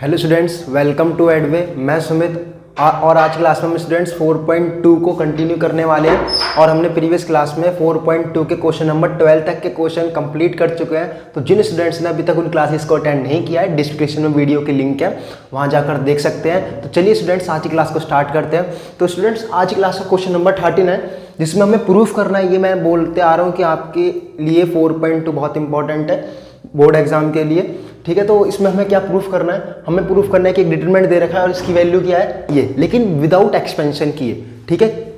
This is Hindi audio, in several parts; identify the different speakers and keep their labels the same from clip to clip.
Speaker 1: हेलो स्टूडेंट्स, वेलकम टू एडवे। मैं सुमित और आज क्लास में हम स्टूडेंट्स 4.2 को कंटिन्यू करने वाले हैं और हमने प्रीवियस क्लास में 4.2 के क्वेश्चन नंबर 12 तक के क्वेश्चन कंप्लीट कर चुके हैं। तो जिन स्टूडेंट्स ने अभी तक उन क्लासेस को अटेंड नहीं किया है, डिस्क्रिप्शन में वीडियो की लिंक है, वहाँ जाकर देख सकते हैं। तो चलिए स्टूडेंट्स आज की क्लास को स्टार्ट करते हैं। तो स्टूडेंट्स आज की क्लास का क्वेश्चन नंबर 13 है, जिसमें हमें प्रूफ करना है। ये मैं बोलते आ रहा हूँ कि आपके लिए 4.2 बहुत इंपॉर्टेंट है बोर्ड एग्जाम के लिए, ठीक है। तो इसमें हमें क्या प्रूफ करना है? हमें प्रूफ करना है कि एक डिटरमिनेंट दे रखा है और इसकी वैल्यू क्या है ये, लेकिन विदाउट एक्सपेंशन की है, ठीक है।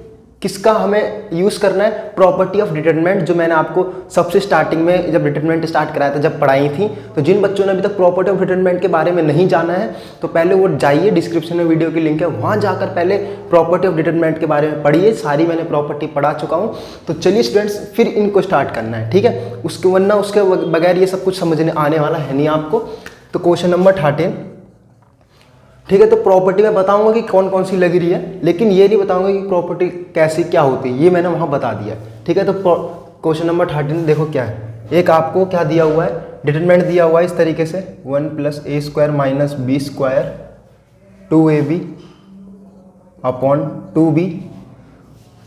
Speaker 1: किसका हमें यूज करना है? प्रॉपर्टी ऑफ डिटरमिनेंट, जो मैंने आपको सबसे स्टार्टिंग में जब डिटरमिनेंट स्टार्ट कराया था, जब पढ़ाई थी। तो जिन बच्चों ने अभी तक प्रॉपर्टी ऑफ डिटरमिनेंट के बारे में नहीं जाना है, तो पहले वो जाइए, डिस्क्रिप्शन में वीडियो की लिंक है, वहाँ जाकर पहले प्रॉपर्टी ऑफ डिटरमिनेंट के बारे में पढ़िए। सारी मैंने प्रॉपर्टी पढ़ा चुका हूँ। तो चलिए स्टूडेंट्स फिर इनको स्टार्ट करना है, ठीक है। उसके वरना उसके बगैर ये सब कुछ समझने आने वाला है नहीं आपको। तो क्वेश्चन नंबर 13, ठीक है। तो प्रॉपर्टी में बताऊंगा कि कौन कौन सी लग रही है, लेकिन ये नहीं बताऊंगा कि प्रॉपर्टी कैसी क्या होती है, ये मैंने वहाँ बता दिया, ठीक है। तो क्वेश्चन नंबर 13 देखो क्या है। एक आपको क्या दिया हुआ है, डिटरमिनेंट दिया हुआ है इस तरीके से 1 + a² - b² 2ab upon 2b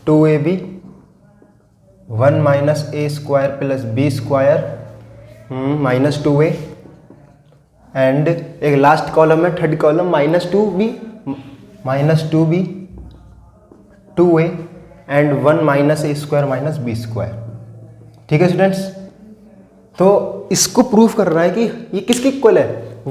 Speaker 1: 2ab 1 - a² + b² - 2a and एक लास्ट कॉलम है, third column -2b 2a and 1 - a² - b², ठीक है स्टूडेंट्स। तो इसको प्रूफ करना है कि ये किसके इक्वल है,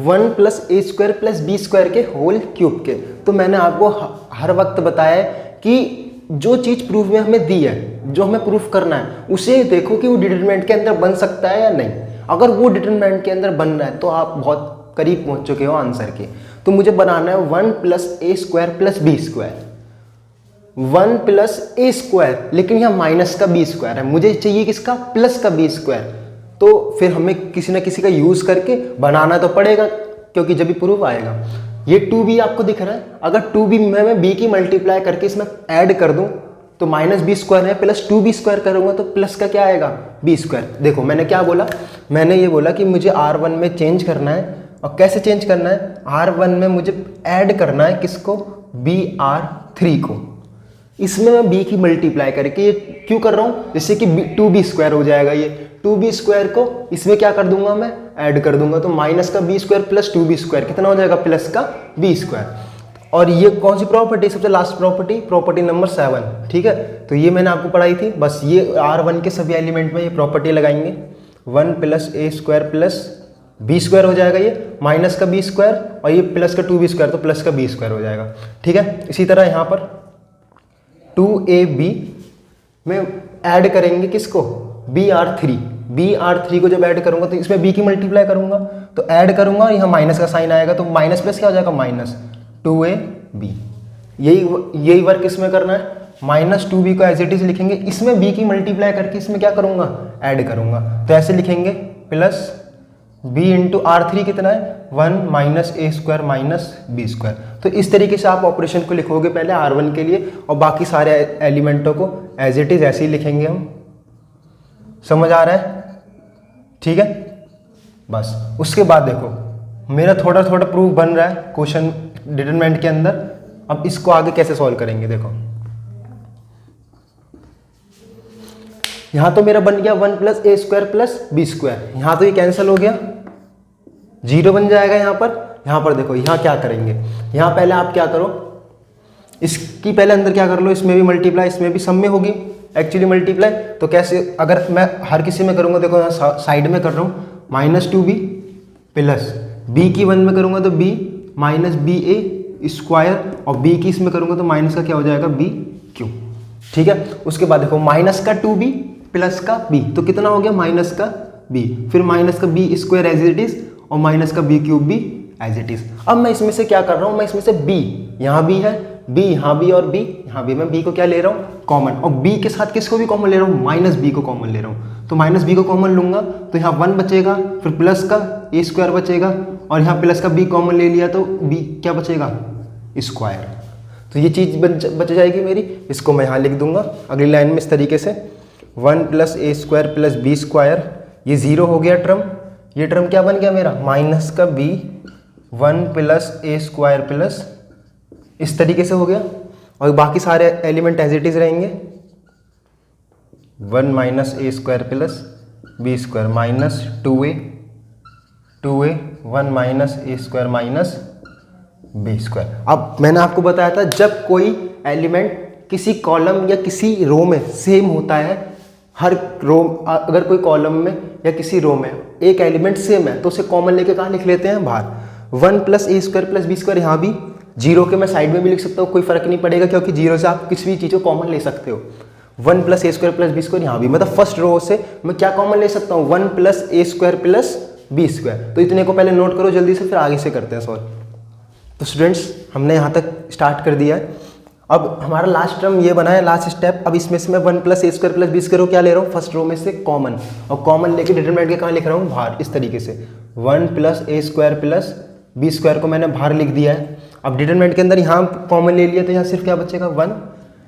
Speaker 1: 1 + a² + b² के होल क्यूब के। तो मैंने आपको हर वक्त बताया है कि जो चीज़ प्रूफ में हमें दी है, जो हमें प्रूफ करना है, उसे देखो कि वो डिटरमिनेंट के अंदर बन सकता है या नहीं। अगर वो डिटरमिनेंट के अंदर बन रहा है तो आप बहुत करीब पहुंच चुके हो आंसर के। तो मुझे बनाना है 1 + a² + b², 1 + a², लेकिन यहाँ माइनस का b² है, मुझे चाहिए किसका, प्लस का b²। तो फिर हमें किसी ना किसी का यूज करके बनाना तो पड़ेगा, क्योंकि जब भी प्रूफ आएगा। ये 2b आपको दिख रहा है, अगर 2b में मैं b की मल्टीप्लाई करके इसमें ऐड कर दूं तो -b² है, प्लस 2b² करूंगा तो प्लस का क्या आएगा, b²। देखो मैंने क्या बोला, मैंने ये बोला कि मुझे R1 में चेंज करना है। और कैसे चेंज करना है, R1 में मुझे ऐड करना है किसको, BR3 को। इसमें मैं b की मल्टीप्लाई करके, ये क्यों कर रहा हूँ, जैसे कि 2b² हो जाएगा। ये 2b² को इसमें क्या कर दूंगा, मैं ऐड कर दूंगा, तो माइनस का b² प्लस 2b² कितना हो जाएगा, प्लस का b²। और ये कौन सी प्रॉपर्टी, सबसे लास्ट प्रॉपर्टी नंबर 7, ठीक है। तो ये मैंने आपको पढ़ाई थी, बस ये R1 के सभी एलिमेंट में ये प्रॉपर्टी लगाएंगे। 1 + a² + b² हो जाएगा, ये माइनस का b² और ये प्लस का 2b², तो प्लस का b² हो जाएगा, ठीक है। इसी तरह यहाँ पर 2ab में ऐड करेंगे किसको, BR3 को जब ऐड करूंगा तो इसमें b की मल्टीप्लाई करूंगा, तो ऐड करूंगा, यहाँ माइनस का साइन आएगा, तो माइनस प्लस क्या हो जाएगा, -2ab। यही वर्क इसमें करना है। -2b को एज इट इज लिखेंगे, इसमें b की मल्टीप्लाई करके इसमें क्या करूंगा, ऐड करूंगा, तो ऐसे लिखेंगे प्लस b × R3 कितना है, 1 - a² - b²। तो इस तरीके से आप ऑपरेशन को लिखोगे पहले R1 के लिए, और बाकी सारे एलिमेंटों को एज इट इज ऐसे ही लिखेंगे हम। समझ आ रहा है, ठीक है। बस उसके बाद देखो मेरा थोड़ा थोड़ा प्रूफ बन रहा है क्वेश्चन डिटरमिनेंट के अंदर। अब इसको आगे कैसे सॉल्व करेंगे, देखो यहां तो मेरा बन गया 1 + a² + b², यहां तो ये कैंसिल हो गया, 0 बन जाएगा यहाँ पर देखो, यहाँ क्या करेंगे, यहाँ पहले आप क्या करो, इसकी पहले अंदर क्या कर लो, इसमें भी मल्टीप्लाई, इसमें भी सम में होगी एक्चुअली मल्टीप्लाई। तो कैसे, अगर मैं हर किसी में करूँगा, देखो यहाँ साइड में कर रहा हूँ, -2b प्लस b की 1 में करूँगा तो b -ba² और b की इसमें करूँगा तो माइनस का क्या हो जाएगा, b³, ठीक है। उसके बाद देखो माइनस का 2b प्लस का b, तो कितना हो गया, माइनस का b, फिर माइनस का b² एज इट इज और माइनस का b³ भी एज इट इज। अब मैं इसमें से क्या कर रहा हूँ, मैं इसमें से b यहाँ भी है, b यहाँ भी और b यहाँ भी, मैं b को क्या ले रहा हूँ, कॉमन, और b के साथ किसको भी कॉमन ले रहा हूँ, -b को कॉमन ले रहा हूँ। तो -b को कॉमन लूंगा तो यहाँ 1 बचेगा, फिर प्लस का a² बचेगा, और यहाँ प्लस का b कॉमन ले लिया तो b क्या बचेगा, स्क्वायर। तो ये चीज़ बच जाएगी मेरी, इसको मैं यहाँ लिख दूंगा अगली लाइन में इस तरीके से, 1 + a² + b², ये 0 हो गया टर्म, ये टर्म क्या बन गया मेरा, माइनस का b 1 plus a square plus, इस तरीके से हो गया, और बाकी सारे एलिमेंट एज इट इज रहेंगे। 1 minus a square plus b square minus 2a 1 minus a square minus b square. अब मैंने आपको बताया था जब कोई एलिमेंट किसी कॉलम या किसी रो में सेम होता है, हर रो, अगर कोई कॉलम में या किसी रो में एक एलिमेंट सेम है तो उसे कॉमन लेके कहाँ लिख लेते हैं, बाहर। 1 plus a square plus b square, यहाँ भी जीरो के मैं साइड में भी लिख सकता हूँ, कोई फर्क नहीं पड़ेगा, क्योंकि जीरो से आप किसी भी चीज़ को कॉमन ले सकते हो। 1 plus a square plus b square यहाँ भी, मतलब फर्स्ट रो से मैं क्या कॉमन ले सकता हूँ, 1 plus a square plus b square. तो इतने को पहले नोट करो जल्दी से, फिर आगे से करते हैं सॉल्व। तो स्टूडेंट्स हमने यहाँ तक स्टार्ट कर दिया है। अब हमारा लास्ट टर्म ये बना है, लास्ट स्टेप। अब इसमें से मैं 1 plus a square plus b square को क्या ले रहा हूँ, फर्स्ट रो में से कॉमन, और कॉमन लेके डिटरमिनेंट के कहाँ लिख रहा हूँ, बाहर, इस तरीके से। 1 plus a square plus b square को मैंने बाहर लिख दिया है। अब डिटरमिनेंट के अंदर यहाँ कॉमन ले लिया तो यहाँ सिर्फ क्या बचेगा 1,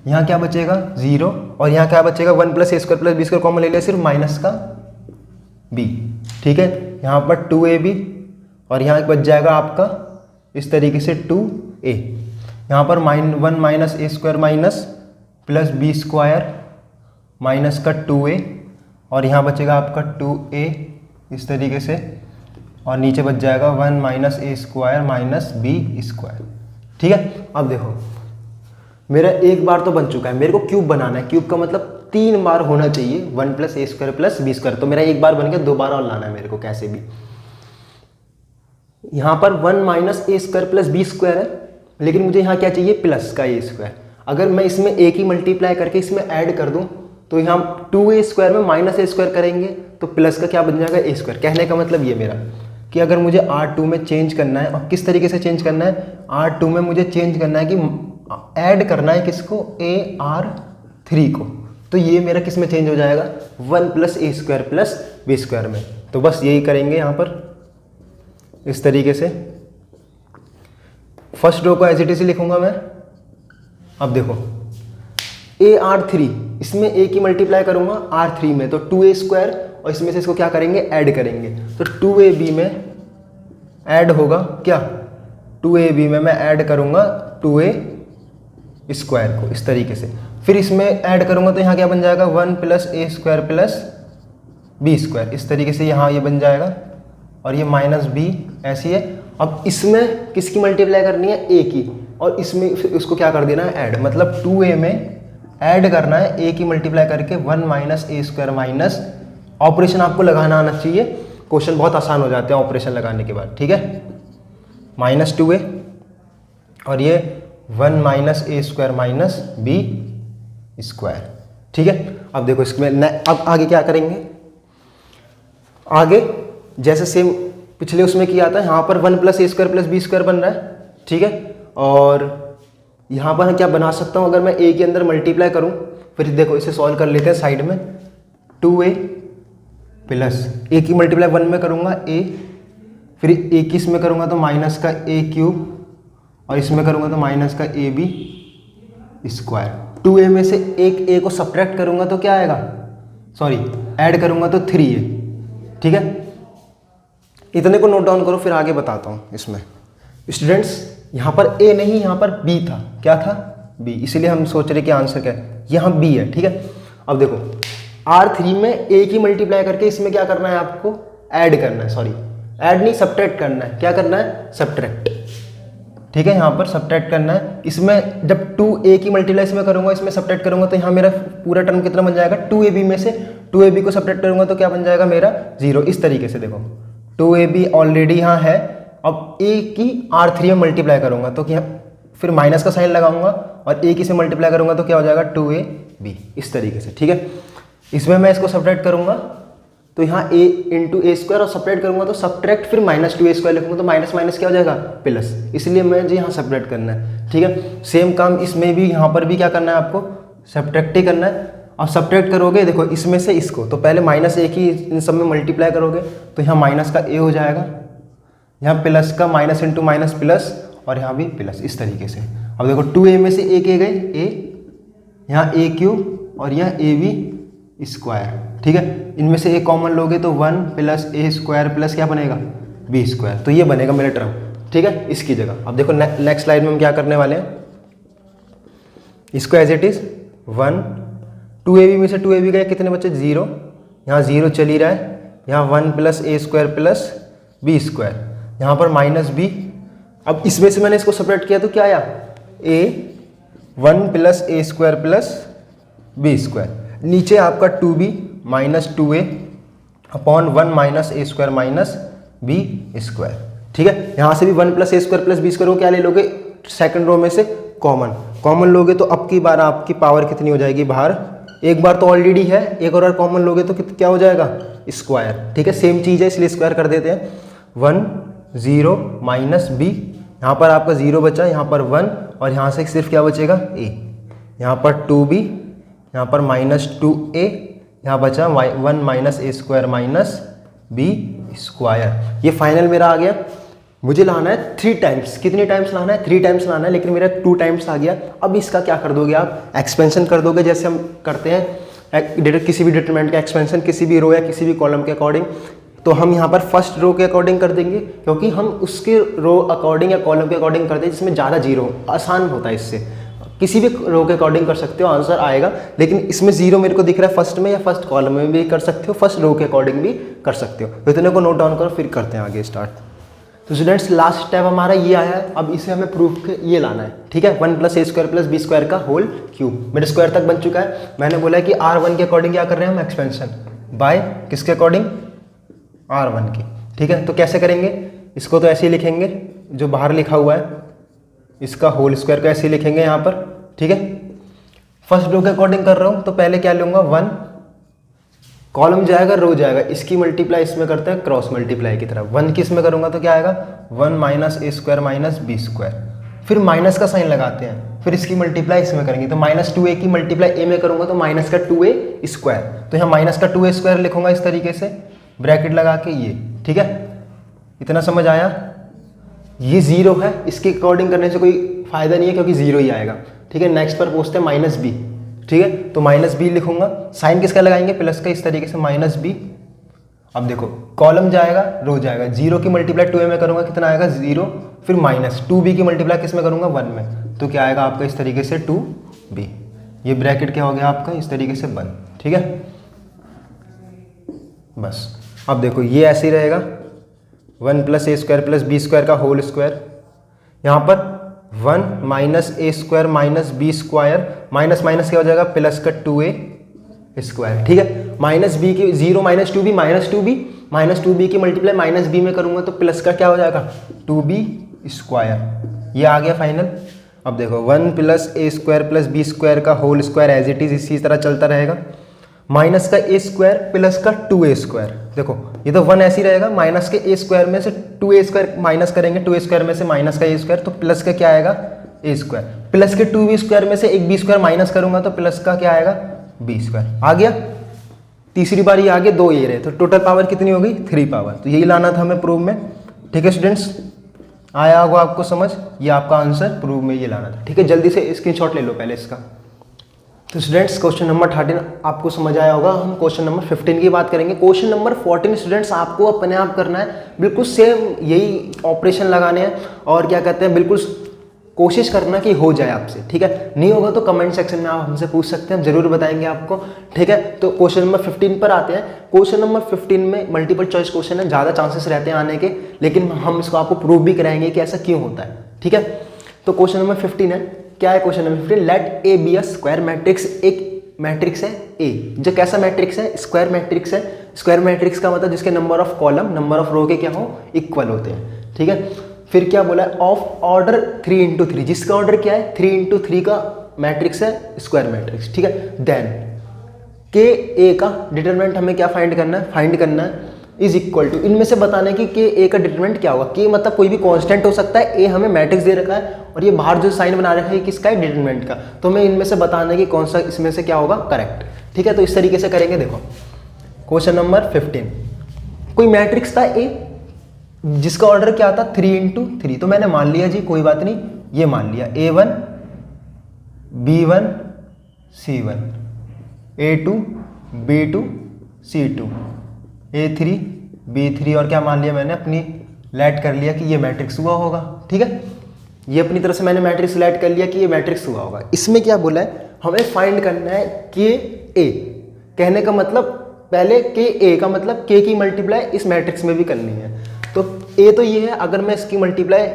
Speaker 1: यहाँ क्या बचेगा 0, और यहाँ क्या बचेगा 1 plus a square plus b square common ले लिया, सिर्फ माइनस का b, ठीक है। यहाँ पर 2ab, और यहाँ बच जाएगा आपका इस तरीके से 2a। यहाँ पर 1 minus a square minus plus b square minus का 2a, और यहाँ बचेगा आपका 2a इस तरीके से, और नीचे बच जाएगा 1 minus a square minus b square, ठीक है। अब देखो मेरा एक बार तो बन चुका है, मेरे को क्यूब बनाना है। क्यूब का मतलब 3 बार होना चाहिए 1 plus a square plus b square. तो मेरा एक बार बन गया, 2 बार और लाना है मेरे को कैसे भी। यहाँ पर 1 minus a square plus b square है, लेकिन मुझे यहाँ क्या चाहिए, प्लस का ए स्क्वायर। अगर मैं इसमें ए की मल्टीप्लाई करके इसमें ऐड कर दूँ तो यहाँ 2a स्क्वायर में माइनस ए स्क्वायर करेंगे तो प्लस का क्या बन जाएगा, ए स्क्वायर। कहने का मतलब ये मेरा कि अगर मुझे R2 में चेंज करना है, और किस तरीके से चेंज करना है, R2 में मुझे चेंज करना है कि ऐड करना है किसको, AR3 को। तो ये मेरा किस में चेंज हो जाएगा, 1 plus a square plus b square में। तो बस यही करेंगे यहाँ पर इस तरीके से। फर्स्ट रो को एज इट इज लिखूंगा मैं। अब देखो AR3, इसमें a की मल्टीप्लाई करूंगा R3 में, तो 2a स्क्वायर, और इसमें से इसको क्या करेंगे, ऐड करेंगे। तो 2ab में ऐड होगा क्या, 2ab में मैं ऐड करूंगा 2a स्क्वायर को इस तरीके से। फिर इसमें ऐड करूंगा तो यहाँ क्या बन जाएगा, 1 plus a square plus b square, इस तरीके से यहाँ ये बन जाएगा, और ये माइनस बी ऐसी है। अब इसमें किसकी मल्टीप्लाई करनी है, ए की, और इसमें इसको क्या कर देना है, ऐड। मतलब 2a में ऐड करना है a की मल्टीप्लाई करके 1 minus a square minus, operation आपको लगाना आना चाहिए, क्वेश्चन बहुत आसान हो जाते हैं ऑपरेशन लगाने के बाद, ठीक है। माइनस 2a, और ये 1 minus a square minus b square, ठीक है। अब देखो इसमें अब आगे क्या करेंगे, आगे जैसे सेम पिछले उसमें किया था, यहाँ पर 1 plus a square plus b square बन रहा है, ठीक है। और यहाँ पर क्या बना सकता हूँ, अगर मैं a के अंदर मल्टीप्लाई करूँ, फिर देखो इसे सॉल्व कर लेते हैं साइड में। 2a प्लस a की मल्टीप्लाई 1 में करूँगा a, फिर a की इसमें करूँगा तो माइनस का a क्यूब, और इसमें करूँगा तो माइनस का ab स्क्वायर। 2a में से एक a को सब्ट्रैक्ट करूँगा तो क्या आएगा, सॉरी ऐड करूँगा तो 3a, ठीक है। इतने को नोट डाउन करो, फिर आगे बताता हूँ। इसमें स्टूडेंट्स यहाँ पर a नहीं, यहाँ पर b था, क्या था, b, इसीलिए हम सोच रहे कि आंसर क्या है, यहाँ b है, ठीक है। अब देखो R3 में a की मल्टीप्लाई करके इसमें क्या करना है, आपको ऐड करना है, सॉरी ऐड नहीं सब्ट्रैक्ट करना है। क्या करना है, सब्ट्रैक्ट, ठीक है। यहाँ पर सब्ट्रैक्ट करना है। इसमें जब 2a की मल्टीप्लाई इसमें करूँगा, इसमें सब्ट्रैक्ट करूँगा, तो यहाँ मेरा पूरा टर्म कितना बन जाएगा, 2ab में से 2ab को सब्ट्रैक्ट करूँगा तो क्या बन जाएगा मेरा 0, इस तरीके से। देखो 2ab ऑलरेडी यहाँ है, अब a की R3 में मल्टीप्लाई करूँगा तो क्या, फिर माइनस का साइन लगाऊंगा, और a की से मल्टीप्लाई करूँगा तो क्या हो जाएगा 2ab, इस तरीके से, ठीक है। इसमें मैं इसको सब्ट्रैक्ट करूँगा तो यहाँ a इंटू ए स्क्वायर, और सब्ट्रैक्ट करूँगा तो सब्ट्रैक्ट फिर माइनस 2a स्क्वायर लिखूँगा तो माइनस माइनस क्या हो जाएगा, प्लस, इसलिए मुझे यहाँ सब्ट्रैक्ट करना है, ठीक है। सेम काम इसमें भी, यहाँ पर भी क्या करना है आपको, सब्ट्रैक्ट ही करना है। अब सब्ट्रैक्ट करोगे, देखो इसमें से इसको, तो पहले माइनस a की इन सब में मल्टीप्लाई करोगे तो यहाँ माइनस का a हो जाएगा, यहाँ प्लस का माइनस इंटू माइनस प्लस, और यहाँ भी प्लस, इस तरीके से। अब देखो 2a में से a के गए a, यहाँ a क्यूब, और यहाँ ab स्क्वायर, ठीक है। इनमें से a कॉमन लोगे तो 1 प्लस ए स्क्वायर प्लस क्या बनेगा, b स्क्वायर। तो ये बनेगा मेरा टर्म। ठीक है, इसकी जगह। अब देखो नेक्स्ट स्लाइड में हम क्या करने वाले हैं, इसको एज इट इज 1, 2ab में से 2ab गए, कितने बचे 0, यहाँ 0 चल ही रहा है, यहाँ 1 plus a square plus b square, यहाँ पर माइनस बी। अब इसमें से मैंने इसको सेपरेट किया तो क्या आया, a 1 plus a square plus b square, नीचे आपका 2b minus 2a upon 1 minus a square minus b square. ठीक है, यहाँ से भी 1 plus a square plus b square को क्या ले लोगे, सेकंड रो में से कॉमन लोगे तो अब की बार आपकी पावर कितनी हो जाएगी बाहर, एक बार तो ऑलरेडी है, एक और कॉमन लोगे तो क्या हो जाएगा, स्क्वायर। ठीक है, सेम चीज़ है इसलिए स्क्वायर कर देते हैं। 1 0 माइनस बी, यहाँ पर आपका 0 बचा, यहाँ पर 1 और यहाँ से सिर्फ क्या बचेगा a, यहाँ पर 2b, यहाँ पर माइनस 2a, यहाँ बचा 1 minus a square minus b square. ये फाइनल मेरा आ गया। मुझे लाना है 3 टाइम्स, कितनी टाइम्स लाना है, 3 टाइम्स लाना है, लेकिन मेरा 2 टाइम्स आ गया। अब इसका क्या कर दोगे आप, एक्सपेंशन कर दोगे, जैसे हम करते हैं किसी भी डिटरमिनेंट का एक्सपेंशन किसी भी रो या किसी भी कॉलम के अकॉर्डिंग। तो हम यहाँ पर फर्स्ट रो के अकॉर्डिंग कर देंगे, क्योंकि हम उसके रो अकॉर्डिंग या कॉलम के अकॉर्डिंग करते हैं जिसमें ज़्यादा जीरो, आसान होता है। इससे किसी भी रो के अकॉर्डिंग कर सकते हो, आंसर आएगा। लेकिन इसमें 0 मेरे को दिख रहा है फर्स्ट में, या फर्स्ट कॉलम में भी कर सकते हो, फर्स्ट रो के अकॉर्डिंग भी कर सकते हो। तो इतने को नोट डाउन करो, फिर करते हैं आगे स्टार्ट। तो स्टूडेंट्स लास्ट स्टेप हमारा ये आया है, अब इसे हमें प्रूफ ये लाना है। ठीक है, 1 plus a square plus b square का होल क्यूब, मेरे स्क्वायर तक बन चुका है। मैंने बोला है कि R1 के अकॉर्डिंग क्या कर रहे हैं हम, एक्सपेंशन बाय किसके अकॉर्डिंग, R1 की। ठीक है, तो कैसे करेंगे, इसको तो ऐसे ही लिखेंगे, जो बाहर लिखा हुआ है इसका होल स्क्वायर को ऐसे ही लिखेंगे यहाँ पर। ठीक है, फर्स्ट रो के अकॉर्डिंग कर रहा हूँ तो पहले क्या लूँगा, 1 कॉलम जाएगा रो जाएगा, इसकी मल्टीप्लाई इसमें करते हैं क्रॉस मल्टीप्लाई की तरह। 1 की इसमें करूँगा तो क्या आएगा, 1 minus a square minus b square, फिर माइनस का साइन लगाते हैं, फिर इसकी मल्टीप्लाई इसमें करेंगे तो माइनस 2a की मल्टीप्लाई ए में करूँगा तो माइनस का 2a स्क्वायर, तो यहाँ माइनस का 2a स्क्वायर लिखूँगा इस तरीके से ब्रैकेट लगा के ये। ठीक है, इतना समझ आया। ये 0 है, इसके अकॉर्डिंग करने से कोई फायदा नहीं है क्योंकि 0 ही आएगा। ठीक है, नेक्स्ट पर पूछते हैं माइनस बी। ठीक है, तो माइनस बी लिखूंगा, साइन किसका लगाएंगे, प्लस का, इस तरीके से माइनस बी। अब देखो कॉलम जाएगा रो जाएगा, 0 की मल्टीप्लाई 2a में करूंगा कितना आएगा 0, फिर माइनस 2b की मल्टीप्लाई किस में करूंगा 1 में, तो क्या आएगा आपका इस तरीके से 2b। ये ब्रैकेट क्या हो गया आपका इस तरीके से बंद। ठीक है, बस अब देखो ये ऐसे ही रहेगा, 1 plus a square plus b square का होल स्क्वायर, यहाँ पर 1 minus a square minus b square, minus minus क्या हो जाएगा प्लस का 2a स्क्वायर। ठीक है, माइनस बी की 0 माइनस 2b माइनस 2b की मल्टीप्लाई माइनस बी में करूंगा तो प्लस का क्या हो जाएगा 2b स्क्वायर। ये आ गया फाइनल। अब देखो 1 plus a square plus b square का whole square as it is इसी तरह चलता रहेगा, माइनस का ए स्क्वायर प्लस का 2a स्क्वायर। देखो ये तो 1 ऐसे ही रहेगा, माइनस के ए स्क्वायर में से 2a स्क्वायर माइनस करेंगे, 2a स्क्वायर में से माइनस का ए स्क्वायर, तो प्लस का क्या आएगा ए स्क्वायर, प्लस के 2b स्क्वायर में से एक बी स्क्वायर माइनस करूंगा तो प्लस का क्या आएगा बी स्क्वायर। आ गया, तीसरी बार ये आगे 2 ये रहे, तो टोटल पावर कितनी हो गई 3 पावर। तो यही लाना था हमें प्रूफ में। ठीक है स्टूडेंट्स, आया होगा आपको समझ, ये आपका आंसर प्रूफ में ये लाना था। ठीक है, जल्दी से स्क्रीनशॉट ले लो पहले इसका। तो स्टूडेंट्स क्वेश्चन नंबर 13 आपको समझ आया होगा। हम क्वेश्चन नंबर 15 की बात करेंगे। क्वेश्चन नंबर 14 स्टूडेंट्स आपको अपने आप करना है, बिल्कुल सेम यही ऑपरेशन लगाने हैं और क्या कहते हैं बिल्कुल कोशिश करना कि हो जाए आपसे। ठीक है, नहीं होगा तो कमेंट सेक्शन में आप हमसे पूछ सकते हैं, हम जरूर बताएंगे आपको। ठीक है, तो क्वेश्चन नंबर 15 पर आते हैं। क्वेश्चन नंबर 15 में मल्टीपल चॉइस क्वेश्चन है, ज़्यादा चांसेस रहते हैं आने के, लेकिन हम इसको आपको प्रूव भी कराएंगे कि ऐसा क्यों होता है। ठीक है, तो क्वेश्चन नंबर 15 है, क्या है question number 15, let A be a square matrix. एक मैट्रिक्स है ए, जो कैसा मैट्रिक्स है स्क्वायर मैट्रिक्स है। स्क्वायर मैट्रिक्स का मतलब जिसके number of column number of row के क्या हो इक्वल होते हैं। ठीक है, फिर क्या बोला है ऑफ ऑर्डर 3 into 3, जिसका ऑर्डर क्या है 3 into 3 का मैट्रिक्स है स्क्वायर मैट्रिक्स। ठीक है, देन के ए का डिटरमिनेंट हमें क्या फाइंड करना है इज इक्वल टू, इनमें से बताने की के ए का डिटरमिनेंट क्या होगा। के मतलब कोई भी कांस्टेंट हो सकता है, ए हमें मैट्रिक्स दे रखा है और ये बाहर जो साइन बना रखा है किसका है डिटरमिनेंट का, तो हमें इनमें से बताना कि कौन सा इसमें से क्या होगा करेक्ट। ठीक है, तो इस तरीके से करेंगे। देखो क्वेश्चन नंबर 15, कोई मैट्रिक्स था ए जिसका ऑर्डर क्या था 3 into 3, तो मैंने मान लिया जी कोई बात नहीं, ये मान लिया A1 B1 C1 A2 B2 C2 A3 B3 और क्या मान लिया मैंने अपनी लेट कर लिया कि ये मैट्रिक्स हुआ होगा। ठीक है, ये अपनी तरफ से मैंने मैट्रिक्स लेट कर लिया कि ये मैट्रिक्स हुआ होगा। इसमें क्या बोला है, हमें फाइंड करना है के ए। कहने का मतलब पहले के ए का मतलब के की मल्टीप्लाई इस मैट्रिक्स में भी करनी है। तो ए तो ये है, अगर मैं इसकी मल्टीप्लाई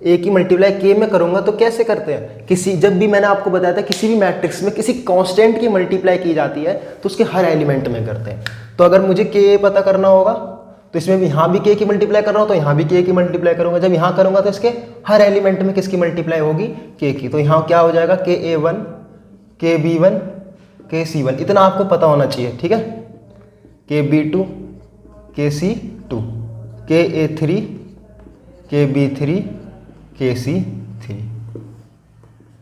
Speaker 1: ए की मल्टीप्लाई के में करूंगा तो कैसे करते हैं, किसी जब भी मैंने आपको बताया था किसी भी मैट्रिक्स में किसी कांस्टेंट की मल्टीप्लाई की जाती है तो उसके हर एलिमेंट में करते हैं। तो अगर मुझे के पता करना होगा तो इसमें भी यहाँ भी के की मल्टीप्लाई कर रहा हूँ तो यहाँ भी के की मल्टीप्लाई करूंगा। जब यहाँ करूंगा तो इसके हर एलिमेंट में किसकी मल्टीप्लाई होगी, के की। तो यहाँ क्या हो जाएगा, के A1, के B1, के C1, इतना आपको पता होना चाहिए। ठीक है, के B2, के C2, के A3, के B3, के C3,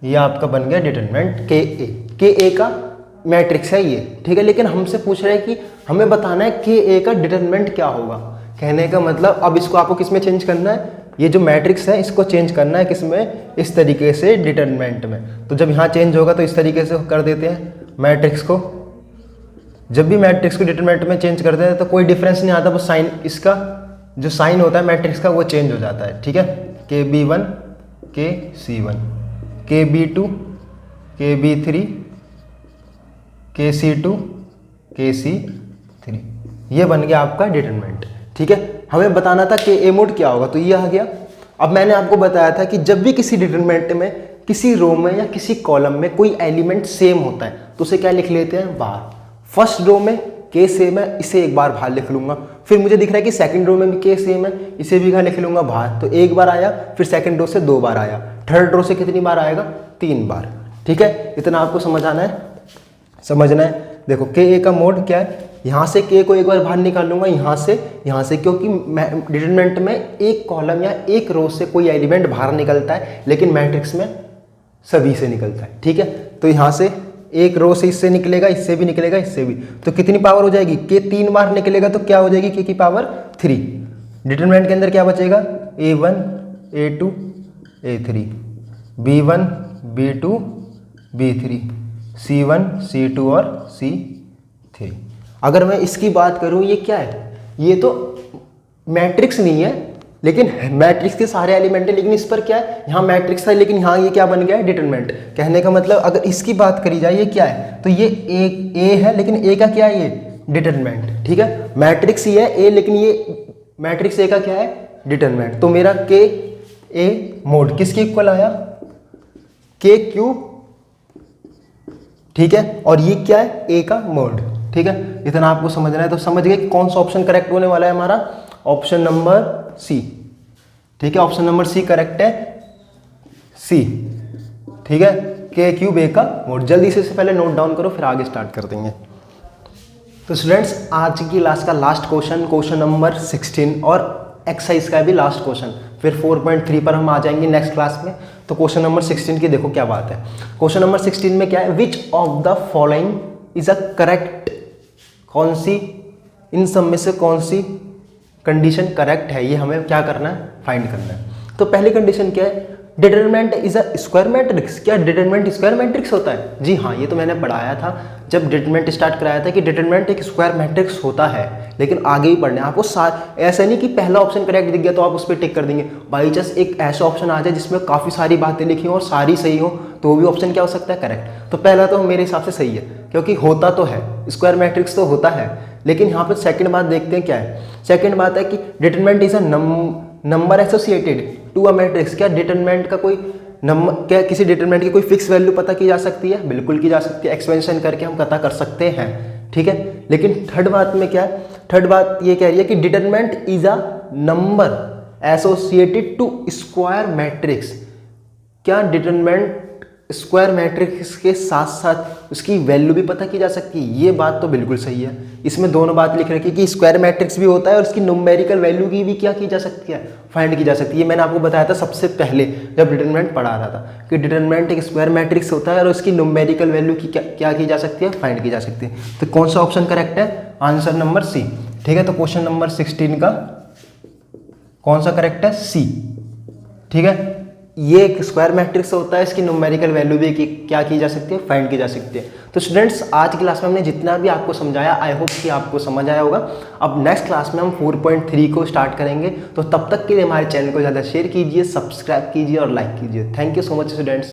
Speaker 1: ये आपका बन गया डिटरमिनेंट के ए। के ए का मैट्रिक्स है ये। ठीक है, लेकिन हमसे पूछ रहे हैं कि हमें बताना है के ए का डिटरमिनेंट क्या होगा। कहने का मतलब अब इसको आपको किस में चेंज करना है, ये जो मैट्रिक्स है इसको चेंज करना है किसमें, इस तरीके से डिटरमिनेंट में। तो जब यहाँ चेंज होगा तो इस तरीके से कर देते हैं मैट्रिक्स को। जब भी मैट्रिक्स को डिटरमिनेंट में चेंज करते हैं तो कोई डिफरेंस नहीं आता, बस साइन, इसका जो साइन होता है मैट्रिक्स का वो चेंज हो जाता है। ठीक है, के B1, के C1, के B2, के B3, के C2, के C3, ये बन गया आपका डिटरमिनेंट। ठीक है, हमें बताना था के ए मोड क्या होगा, तो ये आ गया। अब मैंने आपको बताया था कि जब भी किसी डिटरमिनेंट में किसी रो में या किसी कॉलम में कोई एलिमेंट सेम होता है तो उसे क्या लिख लेते हैं, बार। फर्स्ट रो में के सेम है, इसे एक बार बाहर लिख लूंगा। फिर मुझे दिख रहा है कि सेकंड रो में भी के सेम है, इसे भी लिख लूंगा बाहर। तो एक बार आया, फिर सेकंड रो से 2 बार आया, थर्ड रो से कितनी बार आएगा, 3 बार। ठीक है, इतना आपको समझना है। देखो के ए का मोड क्या है, यहाँ से के को एक बार बाहर निकाल लूंगा, यहाँ से, क्योंकि डिटरमिनेंट में एक कॉलम या एक रो से कोई एलिमेंट बाहर निकलता है लेकिन मैट्रिक्स में सभी से निकलता है। ठीक है, तो यहाँ से एक रो से इससे निकलेगा, इससे भी निकलेगा, इससे भी, तो कितनी पावर हो जाएगी, के 3 बार निकलेगा तो क्या हो जाएगी, के की पावर 3। डिटरमिनेंट के अंदर क्या बचेगा, A1, A2, A3, B1, B2, B3, C1, C2 और C3। अगर मैं इसकी बात करूं, ये क्या है, ये तो मैट्रिक्स नहीं है लेकिन मैट्रिक्स के सारे एलिमेंट है, लेकिन इस पर क्या है, यहाँ मैट्रिक्स है लेकिन यहाँ ये क्या बन गया है, डिटरमिनेंट। कहने का मतलब अगर इसकी बात करी जाए, ये क्या है, तो ये ए है लेकिन ए का क्या है, ये डिटरमिनेंट। ठीक है, मैट्रिक्स ही है ए लेकिन ये मैट्रिक्स ए का क्या है, डिटरमिनेंट। तो मेरा के ए मोड किसके इक्वल आया, के क्यूब। ठीक है, और ये क्या है, ए का मोड। ठीक है, इतना आपको समझना है। तो समझ गए कौन सा ऑप्शन करेक्ट होने वाला है हमारा, ऑप्शन नंबर सी। ठीक है, ऑप्शन नंबर सी करेक्ट है, सी। ठीक है, के क्यूब ए का मोड। जल्दी से पहले नोट डाउन करो, फिर आगे स्टार्ट कर देंगे। तो स्टूडेंट्स, आज की क्लास का लास्ट क्वेश्चन नंबर 16 और एक्सरसाइज का भी लास्ट क्वेश्चन, फिर 4.3 पर हम आ जाएंगे नेक्स्ट क्लास में। तो क्वेश्चन नंबर 16 की देखो क्या बात है। क्वेश्चन नंबर 16 में क्या है, which of the following is a correct, कौन सी इन सब में से कौन सी कंडीशन करेक्ट है, ये हमें क्या करना है, फाइंड करना है। तो पहली कंडीशन क्या है, determinant is a square matrix. क्या डिटरमिनेंट स्क्वायर मैट्रिक्स होता है, जी हाँ, ये तो मैंने पढ़ाया था जब डिटरमिनेंट स्टार्ट कराया था कि डिटरमिनेंट एक स्क्वायर मैट्रिक्स होता है। लेकिन आगे ही पढ़ना है आपको, ऐसा नहीं कि पहला ऑप्शन करेक्ट दिख गया तो आप उस पर टिक कर देंगे। बाई चांस एक ऐसा ऑप्शन आ जाए जिसमें काफ़ी सारी बातें लिखी हो और सारी सही हो तो वो भी ऑप्शन क्या हो सकता है, करेक्ट। तो पहला तो मेरे हिसाब से सही है क्योंकि होता तो है, स्क्वायर मैट्रिक्स तो होता है। लेकिन यहाँ पर सेकंड बात देखते हैं क्या है। सेकंड बात है कि determinant is a number associated to a matrix. क्या डिटरमिनेंट का कोई नंबर, क्या किसी डिटरमिनेंट की कोई फिक्स वैल्यू पता की जा सकती है, बिल्कुल की जा सकती है, एक्सपेंशन करके हम पता कर सकते हैं। ठीक है, लेकिन थर्ड बात में क्या है, थर्ड बात ये कह रही है कि determinant is a number associated to square matrix. क्या डिटरमिनेंट स्क्वायर मैट्रिक्स के साथ साथ उसकी वैल्यू भी पता की जा सकती है, ये बात तो बिल्कुल सही है। इसमें दोनों बात लिख रखी कि स्क्वायर मैट्रिक्स भी होता है और उसकी न्यूमेरिकल वैल्यू की भी क्या की जा सकती है, फाइंड की जा सकती है। ये मैंने आपको बताया था सबसे पहले जब डिटरमिनेंट पढ़ा रहा था कि डिटरमिनेंट एक स्क्वायर मैट्रिक्स होता है और उसकी न्यूमेरिकल वैल्यू की क्या की जा सकती है, फाइंड की जा सकती है। तो कौन सा ऑप्शन करेक्ट है, आंसर नंबर सी। ठीक है, तो क्वेश्चन नंबर 16 का कौन सा करेक्ट है, सी। ठीक है, ये एक स्क्वायर मैट्रिक्स होता है, इसकी न्यूमेरिकल वैल्यू भी क्या की जा सकती है, फाइंड की जा सकती है। तो स्टूडेंट्स आज की क्लास में हमने जितना भी आपको समझाया आई होप कि आपको समझ आया होगा। अब नेक्स्ट क्लास में हम 4.3 को स्टार्ट करेंगे। तो तब तक के लिए हमारे चैनल को ज़्यादा शेयर कीजिए, सब्सक्राइब कीजिए और लाइक कीजिए। Thank you so much students.